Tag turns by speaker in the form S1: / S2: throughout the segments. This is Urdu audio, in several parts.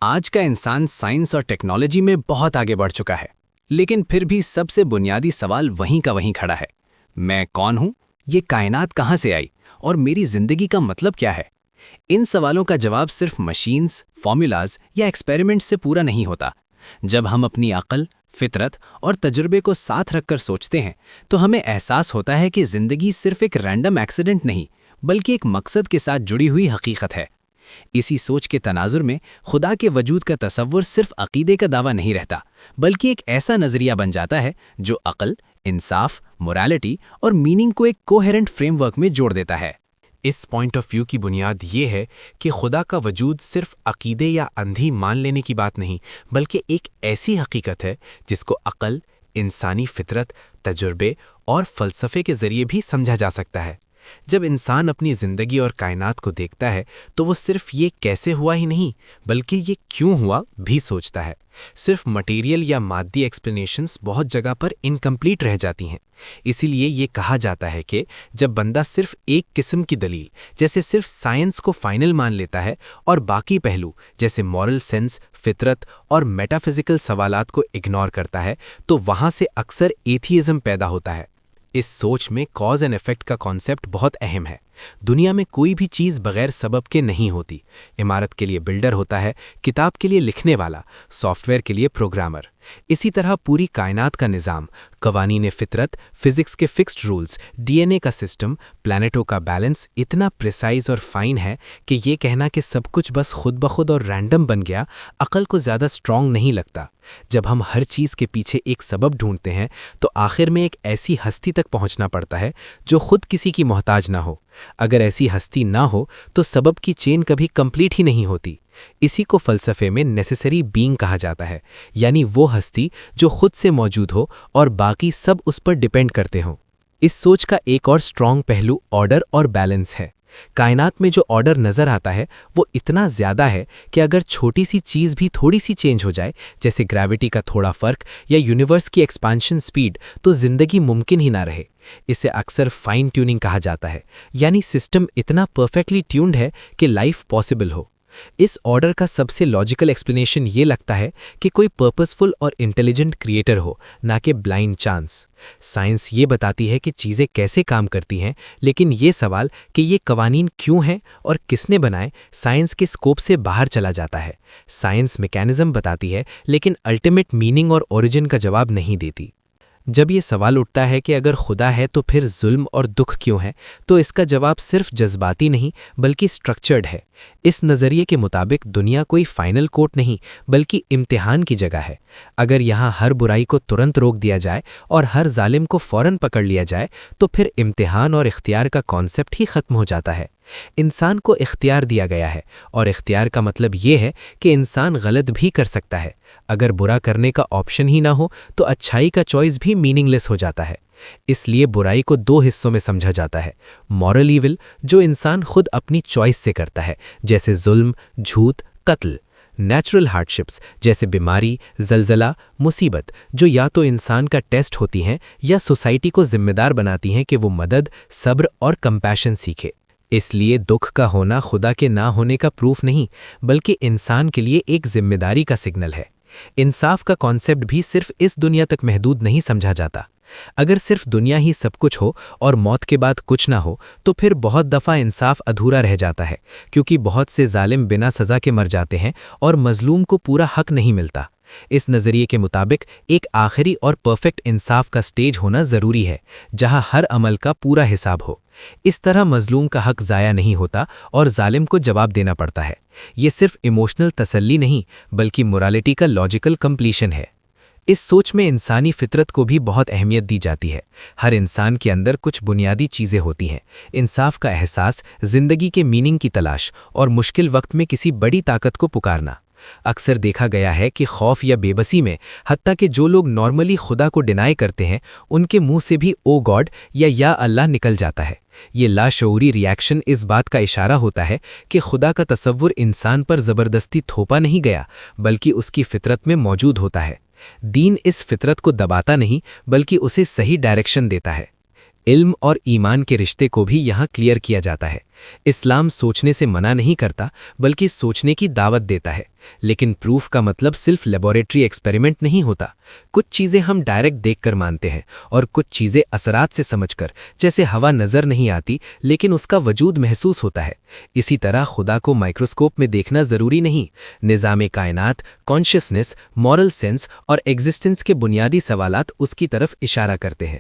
S1: آج کا انسان سائنس اور ٹیکنالوجی میں بہت آگے بڑھ چکا ہے، لیکن پھر بھی سب سے بنیادی سوال وہیں کا وہیں کھڑا ہے۔ میں کون ہوں؟ یہ کائنات کہاں سے آئی؟ اور میری زندگی کا مطلب کیا ہے؟ ان سوالوں کا جواب صرف مشینز، فارمولاز یا ایکسپیریمنٹ سے پورا نہیں ہوتا۔ جب ہم اپنی عقل، فطرت اور تجربے کو ساتھ رکھ کر سوچتے ہیں تو ہمیں احساس ہوتا ہے کہ زندگی صرف ایک رینڈم ایکسیڈنٹ نہیں، بلکہ ایک مقصد کے ساتھ جڑی ہوئی حقیقت ہے۔ اسی سوچ کے تناظر میں خدا کے وجود کا تصور صرف عقیدے کا دعویٰ نہیں رہتا، بلکہ ایک ایسا نظریہ بن جاتا ہے جو عقل، انصاف، مورالٹی اور میننگ کو ایک کوہیرنٹ فریم ورک میں جوڑ دیتا ہے۔
S2: اس پوائنٹ آف ویو کی بنیاد یہ ہے کہ خدا کا وجود صرف عقیدے یا اندھی مان لینے کی بات نہیں، بلکہ ایک ایسی حقیقت ہے جس کو عقل، انسانی فطرت، تجربے اور فلسفے کے ذریعے بھی سمجھا جا سکتا ہے۔ جب انسان اپنی زندگی اور کائنات کو دیکھتا ہے تو وہ صرف یہ کیسے ہوا ہی نہیں، بلکہ یہ کیوں ہوا بھی سوچتا ہے۔ صرف مٹیریل یا مادی ایکسپلینیشنز بہت جگہ پر انکمپلیٹ رہ جاتی ہیں۔ اسی لیے یہ کہا جاتا ہے کہ جب بندہ صرف ایک قسم کی دلیل جیسے صرف سائنس کو فائنل مان لیتا ہے اور باقی پہلو جیسے مورل سینس، فطرت اور میٹافزیکل سوالات کو اگنور کرتا ہے تو وہاں سے اکثر ایتھیزم پیدا ہوتا ہے۔ اس سوچ میں کاز اینڈ ایفیکٹ کا کانسیپٹ بہت اہم ہے۔ دنیا میں کوئی بھی چیز بغیر سبب کے نہیں ہوتی۔ عمارت کے لیے بلڈر ہوتا ہے، کتاب کے لیے لکھنے والا، سافٹ ویئر کے لیے پروگرامر۔ اسی طرح پوری کائنات کا نظام، قوانین فطرت، فزکس کے فکسڈ رولز، ڈی این اے کا سسٹم، پلانٹوں کا بیلنس اتنا پریسائز اور فائن ہے کہ یہ کہنا کہ سب کچھ بس خود بخود اور رینڈم بن گیا، عقل کو زیادہ اسٹرانگ نہیں لگتا۔ جب ہم ہر چیز کے پیچھے ایک سبب ڈھونڈتے ہیں تو آخر میں ایک ایسی ہستی تک پہنچنا پڑتا ہے جو خود کسی کی محتاج نہ ہو۔ اگر ایسی ہستی نہ ہو تو سبب کی چین کبھی کمپلیٹ ہی نہیں ہوتی۔ اسی کو فلسفے میں نیسیسری بینگ کہا جاتا ہے، یعنی وہ ہستی جو خود سے موجود ہو اور باقی سب اس پر ڈیپینڈ کرتے ہوں۔ اس سوچ کا ایک اور سٹرونگ پہلو آرڈر اور بیلنس ہے۔ کائنات میں جو آرڈر نظر آتا ہے وہ اتنا زیادہ ہے کہ اگر چھوٹی سی چیز بھی تھوڑی سی چینج ہو جائے، جیسے گریوٹی کا تھوڑا فرق یا یونیورس کی ایکسپانشن سپیڈ، تو زندگی ممکن ہی نہ رہے۔ اسے اکثر فائن ٹیوننگ کہا جاتا ہے، یعنی سسٹم اتنا پرفیکٹلی ٹیونڈ ہے کہ لائف پاسبل ہو۔ اس آرڈر کا سب سے لاجیکل ایکسپلینیشن یہ لگتا ہے کہ کوئی پرپسفل اور انٹیلیجنٹ کریٹر ہو، نہ کہ بلائنڈ چانس۔ سائنس یہ بتاتی ہے کہ چیزیں کیسے کام کرتی ہیں، لیکن یہ سوال کہ یہ قوانین کیوں ہیں اور کس نے بنائے، سائنس کے اسکوپ سے باہر چلا جاتا ہے۔ سائنس میکینزم بتاتی ہے، لیکن الٹیمیٹ میننگ اور اوریجن کا جواب نہیں دیتی۔ جب یہ سوال اٹھتا ہے کہ اگر خدا ہے تو پھر ظلم اور دکھ کیوں ہے، تو اس کا جواب صرف جذباتی نہیں بلکہ سٹرکچرڈ ہے۔ اس نظریے کے مطابق دنیا کوئی فائنل کورٹ نہیں بلکہ امتحان کی جگہ ہے۔ اگر یہاں ہر برائی کو ترنت روک دیا جائے اور ہر ظالم کو فوراً پکڑ لیا جائے تو پھر امتحان اور اختیار کا کانسیپٹ ہی ختم ہو جاتا ہے۔ انسان کو اختیار دیا گیا ہے، اور اختیار کا مطلب یہ ہے کہ انسان غلط بھی کر سکتا ہے۔ اگر برا کرنے کا آپشن ہی نہ ہو تو اچھائی کا چوائس بھی میننگ لیس ہو جاتا ہے۔ اس لیے برائی کو دو حصوں میں سمجھا جاتا ہے: مورل ایول، جو انسان خود اپنی چوائس سے کرتا ہے، جیسے ظلم، جھوٹ، قتل; نیچرل ہارڈشپس، جیسے بیماری، زلزلہ، مصیبت، جو یا تو انسان کا ٹیسٹ ہوتی ہیں یا سوسائٹی کو ذمہ دار بناتی ہیں کہ وہ مدد، صبر اور کمپیشن سیکھے۔ اس لیے دکھ کا ہونا خدا کے نہ ہونے کا پروف نہیں، بلکہ انسان کے لیے ایک ذمہ داری کا سگنل ہے۔ انصاف کا کانسیپٹ بھی صرف اس دنیا تک محدود نہیں سمجھا جاتا۔ اگر صرف دنیا ہی سب کچھ ہو اور موت کے بعد کچھ نہ ہو تو پھر بہت دفعہ انصاف ادھورا رہ جاتا ہے، کیونکہ بہت سے ظالم بنا سزا کے مر جاتے ہیں اور مظلوم کو پورا حق نہیں ملتا۔ اس نظریے کے مطابق ایک آخری اور پرفیکٹ انصاف کا سٹیج ہونا ضروری ہے، جہاں ہر عمل کا پورا حساب ہو۔ اس طرح مظلوم کا حق ضائع نہیں ہوتا اور ظالم کو جواب دینا پڑتا ہے۔ یہ صرف ایموشنل تسلی نہیں بلکہ مورالٹی کا لاجیکل کمپلیشن ہے۔ اس سوچ میں انسانی فطرت کو بھی بہت اہمیت دی جاتی ہے۔ ہر انسان کے اندر کچھ بنیادی چیزیں ہوتی ہیں: انصاف کا احساس، زندگی کے میننگ کی تلاش، اور مشکل وقت میں کسی بڑی طاقت کو پکارنا۔ اکثر دیکھا گیا ہے کہ خوف یا بے بسی میں حتیٰ کہ جو لوگ نارملی خدا کو ڈینائی کرتے ہیں، ان کے منہ سے بھی او گاڈ یا اللہ نکل جاتا ہے۔ یہ لاشعوری ری ایکشن اس بات کا اشارہ ہوتا ہے کہ خدا کا تصور انسان پر زبردستی تھوپا نہیں گیا، بلکہ اس کی فطرت میں موجود ہوتا ہے۔ دین اس فطرت کو دباتا نہیں بلکہ اسے صحیح ڈائریکشن دیتا ہے۔ علم اور ایمان کے رشتے کو بھی یہاں کلیئر کیا جاتا ہے۔ اسلام سوچنے سے منع نہیں کرتا بلکہ سوچنے کی دعوت دیتا ہے، لیکن پروف کا مطلب صرف لیبارٹری ایکسپیریمنٹ نہیں ہوتا۔ کچھ چیزیں ہم ڈائریکٹ دیکھ کر مانتے ہیں اور کچھ چیزیں اثرات سے سمجھ کر، جیسے ہوا نظر نہیں آتی لیکن اس کا وجود محسوس ہوتا ہے۔ اسی طرح خدا کو مائکروسکوپ میں دیکھنا ضروری نہیں۔ نظام کائنات، کانشیسنس، مورل سینس اور ایگزسٹنس کے بنیادی سوالات اس کی طرف اشارہ کرتے ہیں۔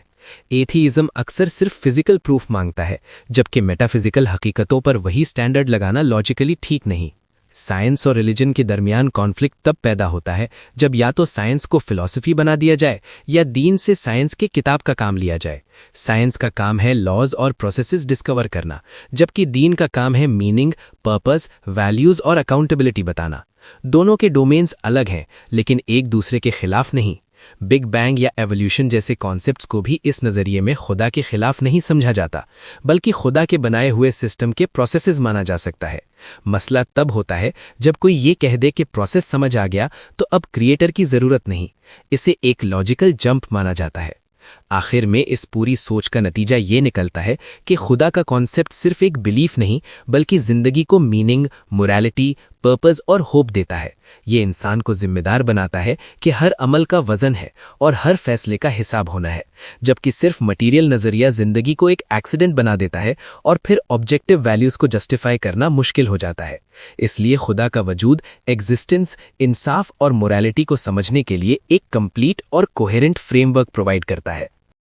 S2: ایتھیزم اکثر صرف فزیکل پروف مانگتا ہے، جبکہ میٹا فزیکل حقیقتوں پر وہی سٹینڈرڈ لگانا لاجیکلی ٹھیک نہیں۔ سائنس اور ریلیجن کے درمیان کانفلکٹ تب پیدا ہوتا ہے جب یا تو سائنس کو فلسفی بنا دیا جائے یا دین سے سائنس کے کتاب کا کام لیا جائے۔ سائنس کا کام ہے لاز اور پروسیسز ڈسکور کرنا، جبکہ دین کا کام ہے میننگ، پرپز، ویلیوز اور اکاؤنٹیبلٹی بتانا۔ دونوں کے ڈومینز الگ ہیں لیکن ایک دوسرے کے خلاف نہیں۔ بگ بینگ یا ایولیوشن جیسے کانسیپٹس کو بھی اس نظریے میں خدا کے خلاف نہیں سمجھا جاتا، بلکہ خدا کے بنائے ہوئے سسٹم کے پروسیسز مانا جا سکتا ہے۔ مسئلہ تب ہوتا ہے جب کوئی یہ کہہ دے کہ پروسیس سمجھ آ گیا تو اب کریٹر کی ضرورت نہیں، اسے ایک لاجیکل جمپ مانا جاتا ہے۔ آخر میں اس پوری سوچ کا نتیجہ یہ نکلتا ہے کہ خدا کا کانسیپٹ صرف ایک بلیف نہیں بلکہ زندگی کو میننگ، موریلٹی، پرپز اور ہوپ دیتا ہے۔ یہ انسان کو ذمہ دار بناتا ہے کہ ہر عمل کا وزن ہے اور ہر فیصلے کا حساب ہونا ہے، جبکہ صرف مٹیریل نظریہ زندگی کو ایک ایکسیڈنٹ بنا دیتا ہے اور پھر آبجیکٹیو ویلیوز کو جسٹیفائی کرنا مشکل ہو جاتا ہے۔ اس لیے خدا کا وجود، ایگزسٹنس، انصاف اور موریلٹی کو سمجھنے کے لیے ایک کمپلیٹ اور کوہیرنٹ فریم ورک پرووائڈ کرتا ہے۔